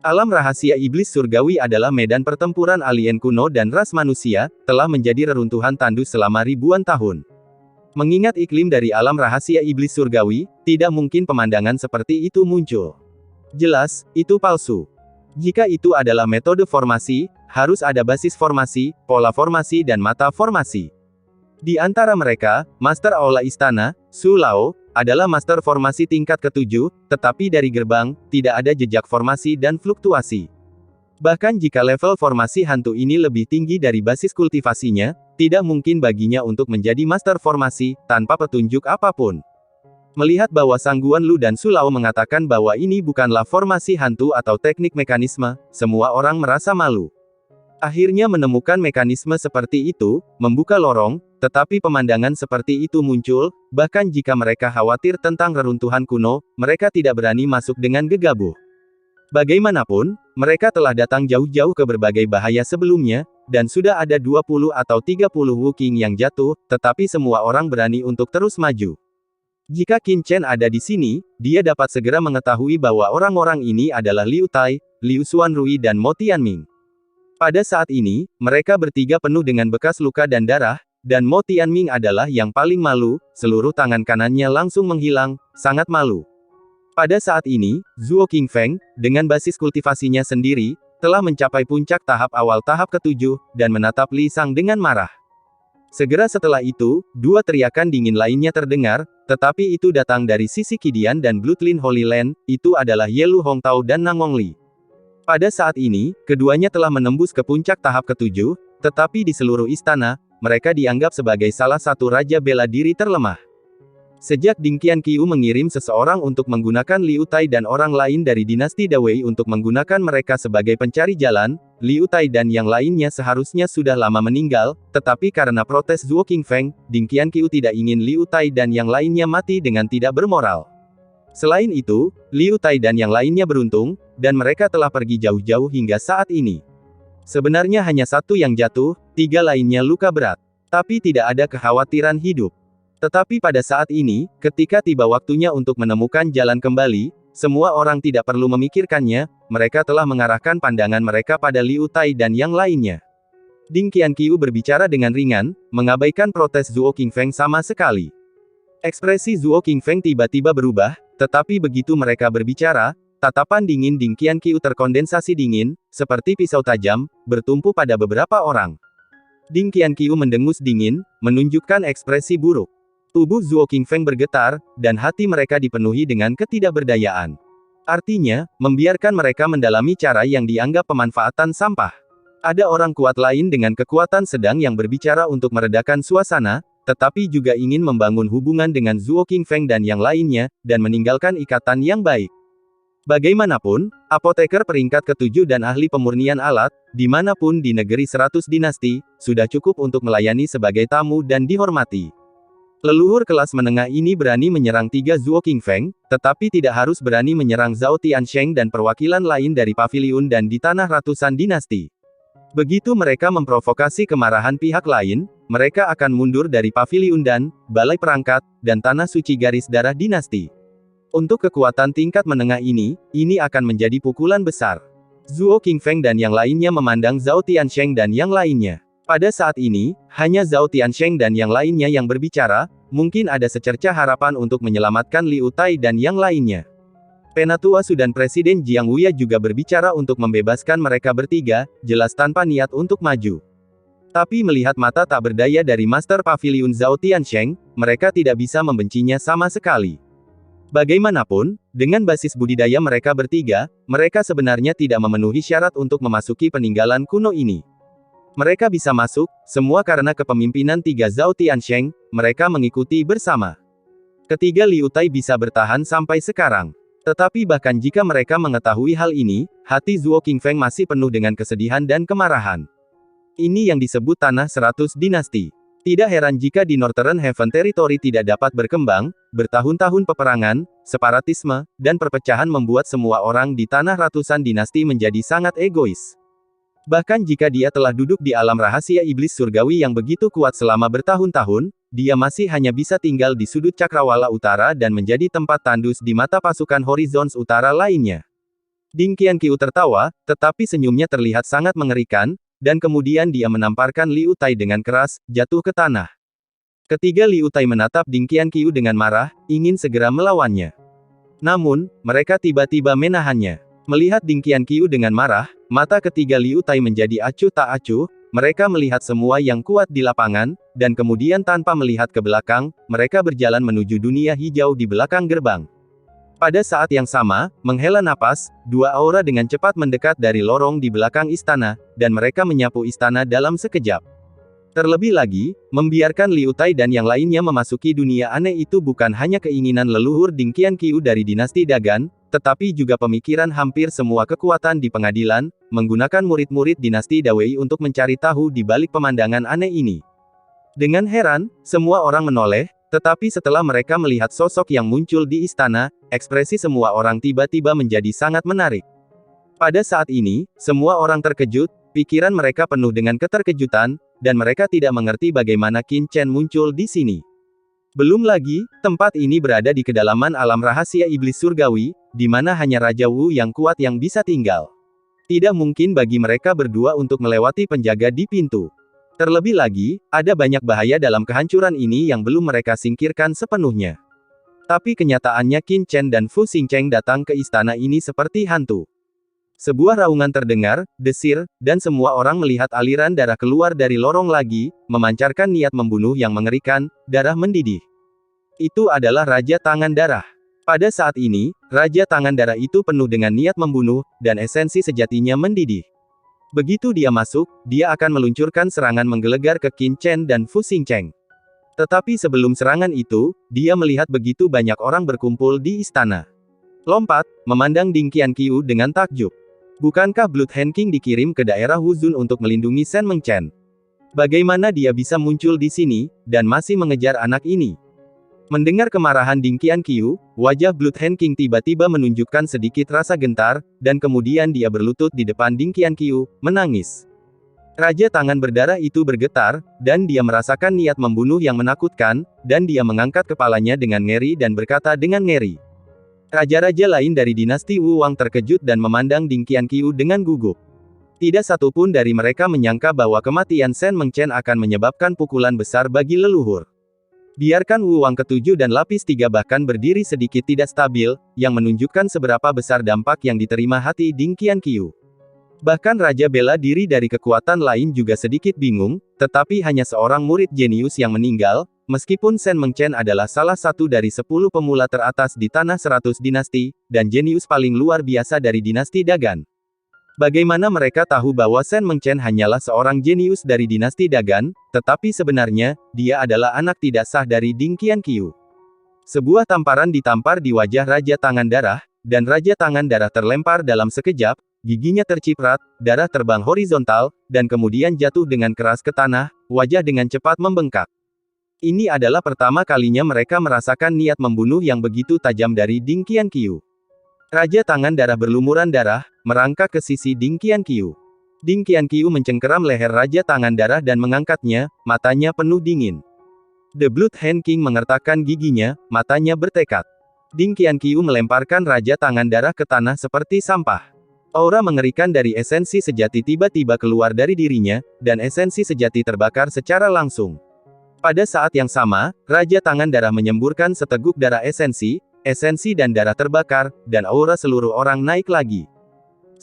Alam rahasia iblis surgawi adalah medan pertempuran alien kuno dan ras manusia, telah menjadi reruntuhan tandus selama ribuan tahun. Mengingat iklim dari alam rahasia iblis surgawi, tidak mungkin pemandangan seperti itu muncul. Jelas, itu palsu. Jika itu adalah metode formasi, harus ada basis formasi, pola formasi dan mata formasi. Di antara mereka, Master Aula Istana, Su Lao, adalah master formasi tingkat ke-7, tetapi dari gerbang, tidak ada jejak formasi dan fluktuasi. Bahkan jika level formasi hantu ini lebih tinggi dari basis kultivasinya, tidak mungkin baginya untuk menjadi master formasi, tanpa petunjuk apapun. Melihat bahwa Sangguan Lu dan Su Lao mengatakan bahwa ini bukanlah formasi hantu atau teknik mekanisme, semua orang merasa malu. Akhirnya menemukan mekanisme seperti itu, membuka lorong, tetapi pemandangan seperti itu muncul, bahkan jika mereka khawatir tentang reruntuhan kuno, mereka tidak berani masuk dengan gegabah. Bagaimanapun, mereka telah datang jauh-jauh ke berbagai bahaya sebelumnya, dan sudah ada 20 atau 30 Wookiee yang jatuh, tetapi semua orang berani untuk terus maju. Jika Qin Chen ada di sini, dia dapat segera mengetahui bahwa orang-orang ini adalah Liu Tai, Liu Xuanrui dan Mo Tianming. Pada saat ini, mereka bertiga penuh dengan bekas luka dan darah, dan Mo Tianming adalah yang paling malu, seluruh tangan kanannya langsung menghilang, sangat malu. Pada saat ini, Zuo Qingfeng, dengan basis kultivasinya sendiri, telah mencapai puncak tahap awal tahap ke-7, dan menatap Li Sang dengan marah. Segera setelah itu, dua teriakan dingin lainnya terdengar, tetapi itu datang dari sisi Qidian dan Bloodline Holy Land, itu adalah Ye Lu Hongtao dan Nang Hongli. Pada saat ini, keduanya telah menembus ke puncak tahap ke-7, tetapi di seluruh istana, mereka dianggap sebagai salah satu raja bela diri terlemah. Sejak Ding Qianqiu mengirim seseorang untuk menggunakan Liu Tai dan orang lain dari dinasti Dawei untuk menggunakan mereka sebagai pencari jalan, Liu Tai dan yang lainnya seharusnya sudah lama meninggal, tetapi karena protes Zuo Qingfeng, Ding Qianqiu tidak ingin Liu Tai dan yang lainnya mati dengan tidak bermoral. Selain itu, Liu Tai dan yang lainnya beruntung, dan mereka telah pergi jauh-jauh hingga saat ini. Sebenarnya hanya satu yang jatuh, 3 lainnya luka berat. Tapi tidak ada kekhawatiran hidup. Tetapi pada saat ini, ketika tiba waktunya untuk menemukan jalan kembali, semua orang tidak perlu memikirkannya, mereka telah mengarahkan pandangan mereka pada Liu Tai dan yang lainnya. Ding Qianqiu berbicara dengan ringan, mengabaikan protes Zuo Qingfeng sama sekali. Ekspresi Zuo Qingfeng tiba-tiba berubah, tetapi begitu mereka berbicara, tatapan dingin Ding Qianqiu terkondensasi dingin, seperti pisau tajam, bertumpu pada beberapa orang. Ding Qianqiu mendengus dingin, menunjukkan ekspresi buruk. Tubuh Zuo Qingfeng bergetar, dan hati mereka dipenuhi dengan ketidakberdayaan. Artinya, membiarkan mereka mendalami cara yang dianggap pemanfaatan sampah. Ada orang kuat lain dengan kekuatan sedang yang berbicara untuk meredakan suasana, tetapi juga ingin membangun hubungan dengan Zuo Qingfeng dan yang lainnya, dan meninggalkan ikatan yang baik. Bagaimanapun, apoteker peringkat ke-7 dan ahli pemurnian alat, dimanapun di negeri 100 dinasti, sudah cukup untuk melayani sebagai tamu dan dihormati. Leluhur kelas menengah ini berani menyerang 3 Zuo Qingfeng, tetapi tidak harus berani menyerang Zhao Tiansheng dan perwakilan lain dari paviliun dan di tanah ratusan dinasti. Begitu mereka memprovokasi kemarahan pihak lain, mereka akan mundur dari paviliun dan balai perangkat, dan tanah suci garis darah dinasti. Untuk kekuatan tingkat menengah ini akan menjadi pukulan besar. Zuo Qingfeng dan yang lainnya memandang Zhao Tiansheng dan yang lainnya. Pada saat ini, hanya Zhao Tiansheng dan yang lainnya yang berbicara, mungkin ada secercah harapan untuk menyelamatkan Liu Tai dan yang lainnya. Penatua Su dan Presiden Jiang Wuya juga berbicara untuk membebaskan mereka bertiga, jelas tanpa niat untuk maju. Tapi melihat mata tak berdaya dari Master Pavilion Zhao Tiansheng, mereka tidak bisa membencinya sama sekali. Bagaimanapun, dengan basis budidaya mereka bertiga, mereka sebenarnya tidak memenuhi syarat untuk memasuki peninggalan kuno ini. Mereka bisa masuk, semua karena kepemimpinan 3 Zhao Tiansheng, mereka mengikuti bersama. Ketiga Liu Tai bisa bertahan sampai sekarang. Tetapi bahkan jika mereka mengetahui hal ini, hati Zuo Qingfeng masih penuh dengan kesedihan dan kemarahan. Ini yang disebut tanah 100 dinasti. Tidak heran jika di Northern Heaven Territory tidak dapat berkembang, bertahun-tahun peperangan, separatisme, dan perpecahan membuat semua orang di tanah ratusan dinasti menjadi sangat egois. Bahkan jika dia telah duduk di alam rahasia iblis surgawi yang begitu kuat selama bertahun-tahun, dia masih hanya bisa tinggal di sudut Cakrawala Utara dan menjadi tempat tandus di mata pasukan Horizons Utara lainnya. Ding Qianqiu tertawa, tetapi senyumnya terlihat sangat mengerikan, dan kemudian dia menamparkan Liu Tai dengan keras, jatuh ke tanah. Ketiga Liu Tai menatap Ding Qianqiu dengan marah, ingin segera melawannya. Namun, mereka tiba-tiba menahannya. Melihat Ding Qianqiu dengan marah, mata ketiga Liu Tai menjadi acuh tak acuh, mereka melihat semua yang kuat di lapangan, dan kemudian tanpa melihat ke belakang, mereka berjalan menuju dunia hijau di belakang gerbang. Pada saat yang sama, menghela napas, dua aura dengan cepat mendekat dari lorong di belakang istana, dan mereka menyapu istana dalam sekejap. Terlebih lagi, membiarkan Liu Tai dan yang lainnya memasuki dunia aneh itu bukan hanya keinginan leluhur Ding Qianqiu dari dinasti Dagan, tetapi juga pemikiran hampir semua kekuatan di pengadilan, menggunakan murid-murid dinasti Dawei untuk mencari tahu di balik pemandangan aneh ini. Dengan heran, semua orang menoleh, tetapi setelah mereka melihat sosok yang muncul di istana, ekspresi semua orang tiba-tiba menjadi sangat menarik. Pada saat ini, semua orang terkejut, pikiran mereka penuh dengan keterkejutan, dan mereka tidak mengerti bagaimana Qin Chen muncul di sini. Belum lagi, tempat ini berada di kedalaman alam rahasia iblis surgawi, di mana hanya Raja Wu yang kuat yang bisa tinggal. Tidak mungkin bagi mereka berdua untuk melewati penjaga di pintu. Terlebih lagi, ada banyak bahaya dalam kehancuran ini yang belum mereka singkirkan sepenuhnya. Tapi kenyataannya Qin Chen dan Fu Xingcheng datang ke istana ini seperti hantu. Sebuah raungan terdengar, desir, dan semua orang melihat aliran darah keluar dari lorong lagi, memancarkan niat membunuh yang mengerikan, darah mendidih. Itu adalah Raja Tangan Darah. Pada saat ini, Raja Tangan Darah itu penuh dengan niat membunuh, dan esensi sejatinya mendidih. Begitu dia masuk, dia akan meluncurkan serangan menggelegar ke Qin Chen dan Fu Xingcheng. Tetapi sebelum serangan itu, dia melihat begitu banyak orang berkumpul di istana. Lompat, memandang Ding Qianqiu dengan takjub. Bukankah Blood Hand King dikirim ke daerah Wuzun untuk melindungi Shen Mengchen? Bagaimana dia bisa muncul di sini, dan masih mengejar anak ini? Mendengar kemarahan Ding Qianqiu, wajah Blood Hand King tiba-tiba menunjukkan sedikit rasa gentar, dan kemudian dia berlutut di depan Ding Qianqiu, menangis. Raja Tangan Berdarah itu bergetar, dan dia merasakan niat membunuh yang menakutkan, dan dia mengangkat kepalanya dengan ngeri dan berkata dengan ngeri. Raja-raja lain dari dinasti Wu Wang terkejut dan memandang Ding Qianqiu dengan gugup. Tidak satu pun dari mereka menyangka bahwa kematian Shen Mengchen akan menyebabkan pukulan besar bagi leluhur. Biarkan Wu Wang ke-7 dan lapis 3 bahkan berdiri sedikit tidak stabil, yang menunjukkan seberapa besar dampak yang diterima hati Ding Qianqiu. Bahkan Raja Bela Diri dari kekuatan lain juga sedikit bingung, tetapi hanya seorang murid jenius yang meninggal, meskipun Shen Mengchen adalah salah satu dari 10 pemula teratas di tanah 100 dinasti, dan jenius paling luar biasa dari dinasti Dagan. Bagaimana mereka tahu bahwa Shen Mengchen hanyalah seorang jenius dari dinasti Dagan, tetapi sebenarnya, dia adalah anak tidak sah dari Ding Qianqiu. Sebuah tamparan ditampar di wajah Raja Tangan Darah, dan Raja Tangan Darah terlempar dalam sekejap, giginya terciprat, darah terbang horizontal, dan kemudian jatuh dengan keras ke tanah, wajah dengan cepat membengkak. Ini adalah pertama kalinya mereka merasakan niat membunuh yang begitu tajam dari Ding Qianqiu. Raja Tangan Darah berlumuran darah, merangkak ke sisi Ding Qianqiu. Ding Qianqiu mencengkeram leher Raja Tangan Darah dan mengangkatnya, matanya penuh dingin. The Blood Hand King mengertakkan giginya, matanya bertekad. Ding Qianqiu melemparkan Raja Tangan Darah ke tanah seperti sampah. Aura mengerikan dari esensi sejati tiba-tiba keluar dari dirinya, dan esensi sejati terbakar secara langsung. Pada saat yang sama, Raja Tangan Darah menyemburkan seteguk darah esensi dan darah terbakar, dan aura seluruh orang naik lagi.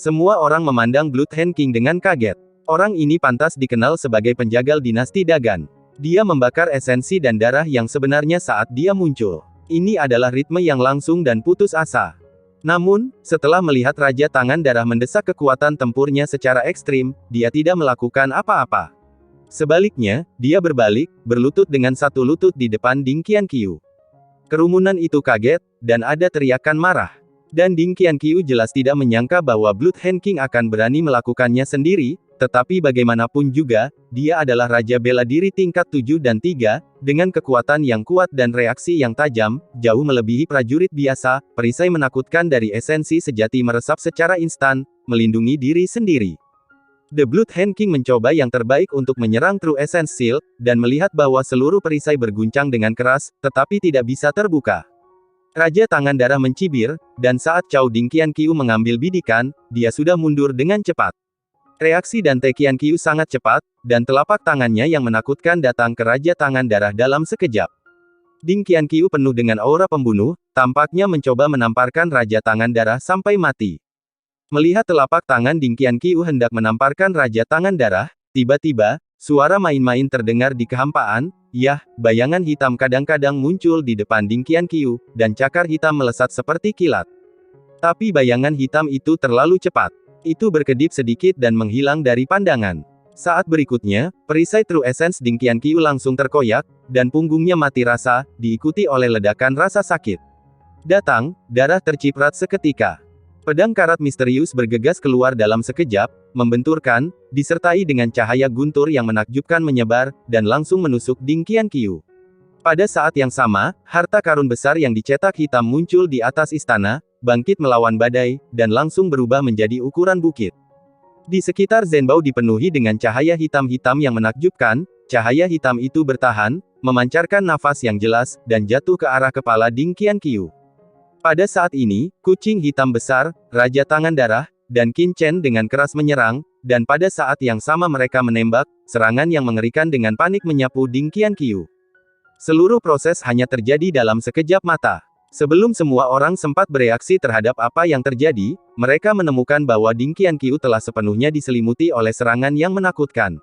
Semua orang memandang Blood Hand King dengan kaget. Orang ini pantas dikenal sebagai penjagal dinasti Dagan. Dia membakar esensi dan darah yang sebenarnya saat dia muncul. Ini adalah ritme yang langsung dan putus asa. Namun, setelah melihat Raja Tangan Darah mendesak kekuatan tempurnya secara ekstrim, dia tidak melakukan apa-apa. Sebaliknya, dia berbalik, berlutut dengan satu lutut di depan Ding Qianqiu. Kerumunan itu kaget, dan ada teriakan marah. Dan Ding Qianqiu jelas tidak menyangka bahwa Blood Hand King akan berani melakukannya sendiri, tetapi bagaimanapun juga, dia adalah Raja Bela Diri tingkat 7 dan 3, dengan kekuatan yang kuat dan reaksi yang tajam, jauh melebihi prajurit biasa, perisai menakutkan dari esensi sejati meresap secara instan, melindungi diri sendiri. The Blood Hand King mencoba yang terbaik untuk menyerang True Essence Shield, dan melihat bahwa seluruh perisai berguncang dengan keras, tetapi tidak bisa terbuka. Raja Tangan Darah mencibir, dan saat Cao Ding Qianqiu mengambil bidikan, dia sudah mundur dengan cepat. Reaksi Dante Qianqiu sangat cepat, dan telapak tangannya yang menakutkan datang ke Raja Tangan Darah dalam sekejap. Ding Qianqiu penuh dengan aura pembunuh, tampaknya mencoba menamparkan Raja Tangan Darah sampai mati. Melihat telapak tangan Ding Qianqiu hendak menamparkan Raja Tangan Darah, tiba-tiba, suara main-main terdengar di kehampaan. Yah, bayangan hitam kadang-kadang muncul di depan Ding Qianqiu, dan cakar hitam melesat seperti kilat. Tapi bayangan hitam itu terlalu cepat. Itu berkedip sedikit dan menghilang dari pandangan. Saat berikutnya, perisai True Essence Ding Qianqiu langsung terkoyak, dan punggungnya mati rasa, diikuti oleh ledakan rasa sakit. Datang, darah terciprat seketika. Pedang karat misterius bergegas keluar dalam sekejap, membenturkan, disertai dengan cahaya guntur yang menakjubkan menyebar, dan langsung menusuk Ding Qianqiu. Pada saat yang sama, harta karun besar yang dicetak hitam muncul di atas istana, bangkit melawan badai, dan langsung berubah menjadi ukuran bukit. Di sekitar Zhenbao dipenuhi dengan cahaya hitam-hitam yang menakjubkan, cahaya hitam itu bertahan, memancarkan nafas yang jelas, dan jatuh ke arah kepala Ding Qianqiu. Pada saat ini, kucing hitam besar, Raja Tangan Darah, dan Qin Chen dengan keras menyerang, dan pada saat yang sama mereka menembak, serangan yang mengerikan dengan panik menyapu Ding Qianqiu. Seluruh proses hanya terjadi dalam sekejap mata. Sebelum semua orang sempat bereaksi terhadap apa yang terjadi, mereka menemukan bahwa Ding Qianqiu telah sepenuhnya diselimuti oleh serangan yang menakutkan.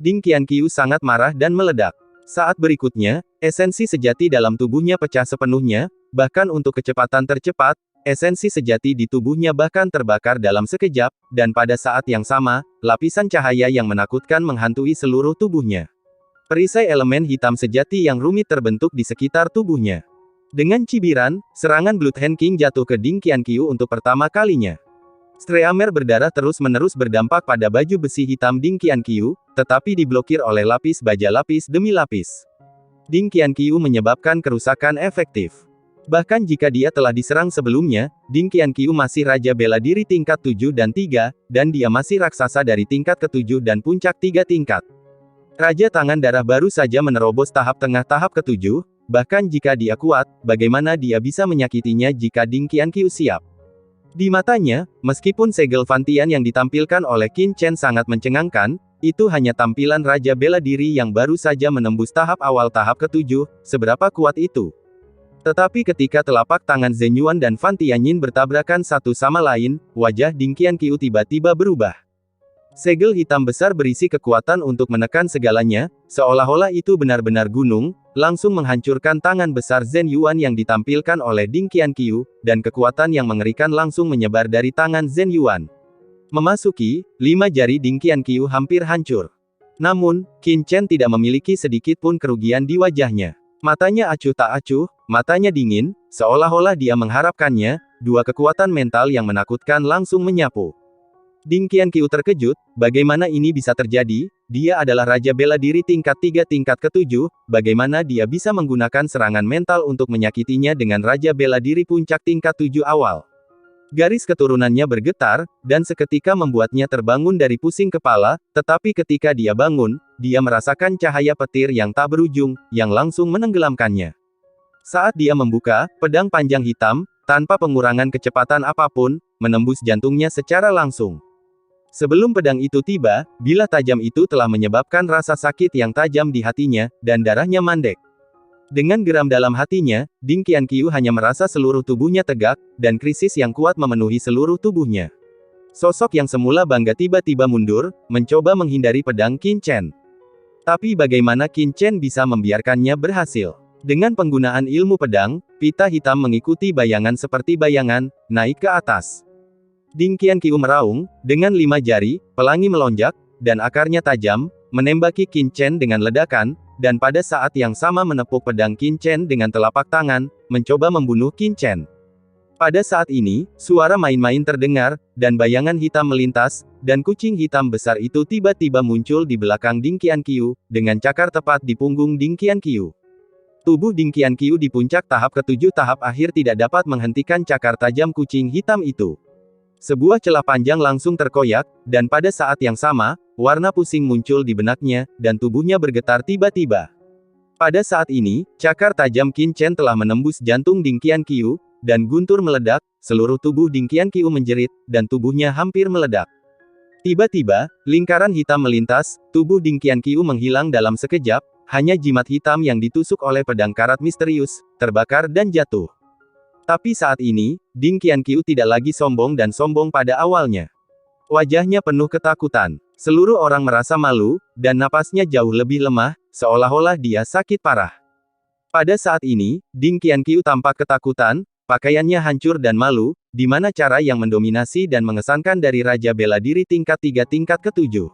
Ding Qianqiu sangat marah dan meledak. Saat berikutnya, esensi sejati dalam tubuhnya pecah sepenuhnya, bahkan untuk kecepatan tercepat, esensi sejati di tubuhnya bahkan terbakar dalam sekejap, dan pada saat yang sama, lapisan cahaya yang menakutkan menghantui seluruh tubuhnya. Perisai elemen hitam sejati yang rumit terbentuk di sekitar tubuhnya. Dengan cibiran, serangan Blood Hand King jatuh ke Ding Qianqiu untuk pertama kalinya. Streamer berdarah terus-menerus berdampak pada baju besi hitam Ding Qianqiu, tetapi diblokir oleh lapis baja lapis demi lapis. Ding Qianqiu menyebabkan kerusakan efektif. Bahkan jika dia telah diserang sebelumnya, Ding Qianqiu masih Raja Bela Diri tingkat 7 dan 3, dan dia masih raksasa dari tingkat ke-7 dan puncak 3 tingkat. Raja Tangan Darah baru saja menerobos tahap tengah tahap ke-7, bahkan jika dia kuat, bagaimana dia bisa menyakitinya jika Ding Qianqiu siap? Di matanya, meskipun segel Fantian yang ditampilkan oleh Qin Chen sangat mencengangkan, itu hanya tampilan Raja Bela Diri yang baru saja menembus tahap awal tahap ke-7, seberapa kuat itu. Tetapi ketika telapak tangan Zhen Yuan dan Fan Tianyin bertabrakan satu sama lain, wajah Ding Qianqiu tiba-tiba berubah. Segel hitam besar berisi kekuatan untuk menekan segalanya, seolah-olah itu benar-benar gunung, langsung menghancurkan tangan besar Zhen Yuan yang ditampilkan oleh Ding Qianqiu, dan kekuatan yang mengerikan langsung menyebar dari tangan Zhen Yuan. Memasuki, 5 jari Ding Qianqiu hampir hancur. Namun, Qin Chen tidak memiliki sedikit pun kerugian di wajahnya. Matanya acuh tak acuh, matanya dingin, seolah-olah dia mengharapkannya, dua kekuatan mental yang menakutkan langsung menyapu. Ding Qianqiu terkejut, bagaimana ini bisa terjadi? Dia adalah Raja Bela Diri tingkat 3 tingkat ke-7, bagaimana dia bisa menggunakan serangan mental untuk menyakitinya dengan Raja Bela Diri puncak tingkat 7 awal? Garis keturunannya bergetar, dan seketika membuatnya terbangun dari pusing kepala, tetapi ketika dia bangun, dia merasakan cahaya petir yang tak berujung, yang langsung menenggelamkannya. Saat dia membuka, pedang panjang hitam, tanpa pengurangan kecepatan apapun, menembus jantungnya secara langsung. Sebelum pedang itu tiba, bilah tajam itu telah menyebabkan rasa sakit yang tajam di hatinya, dan darahnya mandek. Dengan geram dalam hatinya, Ding Qianqiu hanya merasa seluruh tubuhnya tegak, dan krisis yang kuat memenuhi seluruh tubuhnya. Sosok yang semula bangga tiba-tiba mundur, mencoba menghindari pedang Qin Chen. Tapi bagaimana Qin Chen bisa membiarkannya berhasil? Dengan penggunaan ilmu pedang, pita hitam mengikuti bayangan seperti bayangan, naik ke atas. Ding Qianqiu meraung, dengan 5 jari, pelangi melonjak, dan akarnya tajam, menembaki Qin Chen dengan ledakan, dan pada saat yang sama menepuk pedang Qin Chen dengan telapak tangan, mencoba membunuh Qin Chen. Pada saat ini, suara main-main terdengar, dan bayangan hitam melintas, dan kucing hitam besar itu tiba-tiba muncul di belakang Ding Qianqiu, dengan cakar tepat di punggung Ding Qianqiu. Tubuh Ding Qianqiu di puncak tahap ke-7 tahap akhir tidak dapat menghentikan cakar tajam kucing hitam itu. Sebuah celah panjang langsung terkoyak, dan pada saat yang sama, warna pusing muncul di benaknya, dan tubuhnya bergetar tiba-tiba. Pada saat ini, cakar tajam Qin Chen telah menembus jantung Ding Qianqiu, dan guntur meledak, seluruh tubuh Ding Qianqiu menjerit, dan tubuhnya hampir meledak. Tiba-tiba, lingkaran hitam melintas, tubuh Ding Qianqiu menghilang dalam sekejap, hanya jimat hitam yang ditusuk oleh pedang karat misterius, terbakar dan jatuh. Tapi saat ini, Ding Qianqiu tidak lagi sombong dan sombong pada awalnya. Wajahnya penuh ketakutan. Seluruh orang merasa malu, dan napasnya jauh lebih lemah, seolah-olah dia sakit parah. Pada saat ini, Ding Qianqiu tampak ketakutan, pakaiannya hancur dan malu, di mana cara yang mendominasi dan mengesankan dari Raja Bela Diri tingkat 3 tingkat ke-7.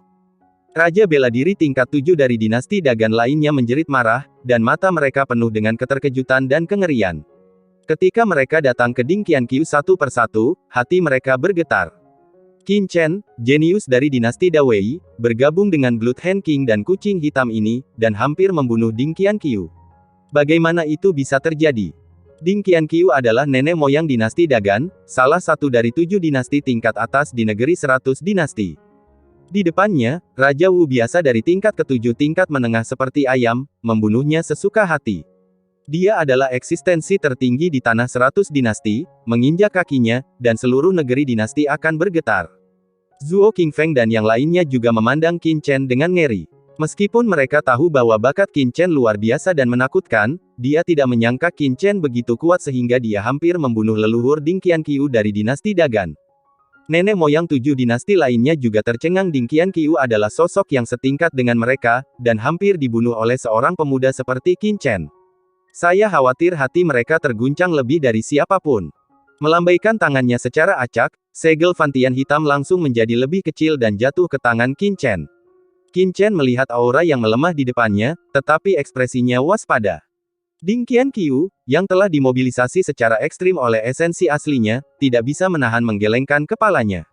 Raja Bela Diri tingkat 7 dari dinasti Dagan lainnya menjerit marah, dan mata mereka penuh dengan keterkejutan dan kengerian. Ketika mereka datang ke Ding Qianqiu satu persatu, hati mereka bergetar. Qin Chen, jenius dari dinasti Dawei, bergabung dengan Blood Hand King dan kucing hitam ini, dan hampir membunuh Ding Qianqiu. Bagaimana itu bisa terjadi? Ding Qianqiu adalah nenek moyang dinasti Dagan, salah satu dari 7 dinasti tingkat atas di negeri 100 dinasti. Di depannya, Raja Wu biasa dari tingkat ke-7 tingkat menengah seperti ayam, membunuhnya sesuka hati. Dia adalah eksistensi tertinggi di tanah 100 dinasti, menginjak kakinya, dan seluruh negeri dinasti akan bergetar. Zhuo Qingfeng dan yang lainnya juga memandang Qin Chen dengan ngeri. Meskipun mereka tahu bahwa bakat Qin Chen luar biasa dan menakutkan, dia tidak menyangka Qin Chen begitu kuat sehingga dia hampir membunuh leluhur Ding Qianqiu dari dinasti Dagan. Nenek moyang 7 dinasti lainnya juga tercengang. Ding Qianqiu adalah sosok yang setingkat dengan mereka, dan hampir dibunuh oleh seorang pemuda seperti Qin Chen. Saya khawatir hati mereka terguncang lebih dari siapapun. Melambaikan tangannya secara acak, segel Fantian hitam langsung menjadi lebih kecil dan jatuh ke tangan Qin Chen. Qin Chen melihat aura yang melemah di depannya, tetapi ekspresinya waspada. Ding Qianqiu, yang telah dimobilisasi secara ekstrim oleh esensi aslinya, tidak bisa menahan menggelengkan kepalanya.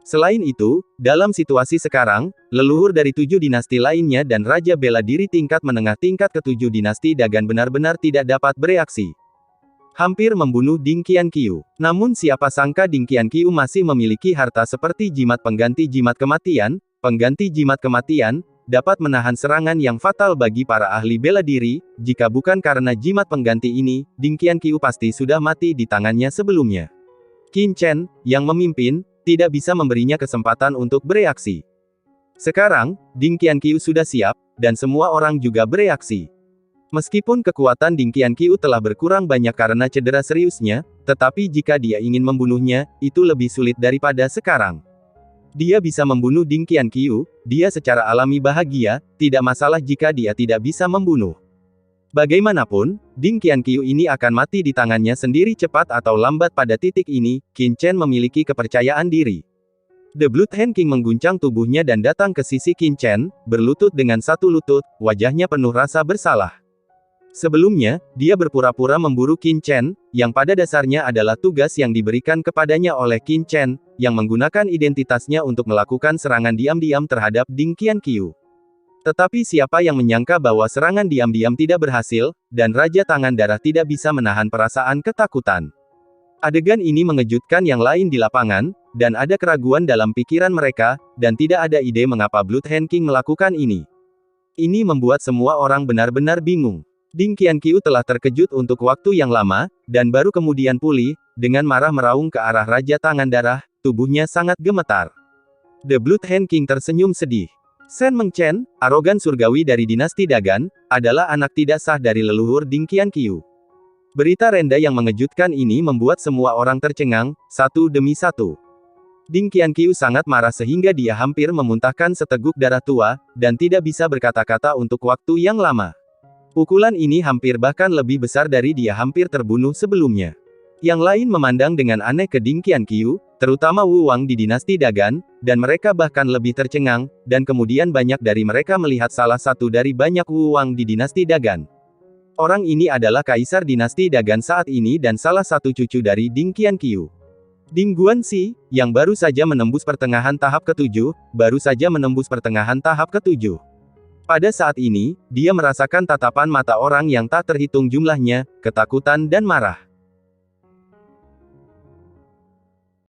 Selain itu, dalam situasi sekarang, leluhur dari 7 dinasti lainnya dan Raja Bela Diri tingkat menengah tingkat ke-7 dinasti Dagan benar-benar tidak dapat bereaksi. Hampir membunuh Ding Qianqiu. Namun siapa sangka Ding Qianqiu masih memiliki harta seperti jimat pengganti jimat kematian, dapat menahan serangan yang fatal bagi para ahli bela diri. Jika bukan karena jimat pengganti ini, Ding Qianqiu pasti sudah mati di tangannya sebelumnya. Qin Chen, yang memimpin, tidak bisa memberinya kesempatan untuk bereaksi. Sekarang, Ding Qianqiu sudah siap, dan semua orang juga bereaksi. Meskipun kekuatan Ding Qianqiu telah berkurang banyak karena cedera seriusnya, tetapi jika dia ingin membunuhnya, itu lebih sulit daripada sekarang. Dia bisa membunuh Ding Qianqiu, dia secara alami bahagia, tidak masalah jika dia tidak bisa membunuh. Bagaimanapun, Ding Qianqiu ini akan mati di tangannya sendiri cepat atau lambat. Pada titik ini, Qin Chen memiliki kepercayaan diri. The Blood Hand King mengguncang tubuhnya dan datang ke sisi Qin Chen, berlutut dengan satu lutut, wajahnya penuh rasa bersalah. Sebelumnya, dia berpura-pura memburu Qin Chen, yang pada dasarnya adalah tugas yang diberikan kepadanya oleh Qin Chen, yang menggunakan identitasnya untuk melakukan serangan diam-diam terhadap Ding Qianqiu. Tetapi siapa yang menyangka bahwa serangan diam-diam tidak berhasil, dan Raja Tangan Darah tidak bisa menahan perasaan ketakutan. Adegan ini mengejutkan yang lain di lapangan, dan ada keraguan dalam pikiran mereka, dan tidak ada ide mengapa Blood Hand King melakukan ini. Ini membuat semua orang benar-benar bingung. Ding Qianqiu telah terkejut untuk waktu yang lama, dan baru kemudian pulih, dengan marah meraung ke arah Raja Tangan Darah, tubuhnya sangat gemetar. The Blood Hand King tersenyum sedih. Shen Mengchen, arogan surgawi dari dinasti Dagan, adalah anak tidak sah dari leluhur Ding Qianqiu. Berita Renda yang mengejutkan ini membuat semua orang tercengang, satu demi satu. Ding Qianqiu sangat marah sehingga dia hampir memuntahkan seteguk darah tua, dan tidak bisa berkata-kata untuk waktu yang lama. Pukulan ini hampir bahkan lebih besar dari dia hampir terbunuh sebelumnya. Yang lain memandang dengan aneh ke Ding Qianqiu, terutama Wu Wang di dinasti Dagan, dan mereka bahkan lebih tercengang, dan kemudian banyak dari mereka melihat salah satu dari banyak Wu Wang di dinasti Dagan. Orang ini adalah kaisar dinasti Dagan saat ini dan salah satu cucu dari Ding Qianqiu. Ding Guanxi, yang baru saja menembus pertengahan tahap ke-7, Pada saat ini, dia merasakan tatapan mata orang yang tak terhitung jumlahnya, ketakutan dan marah.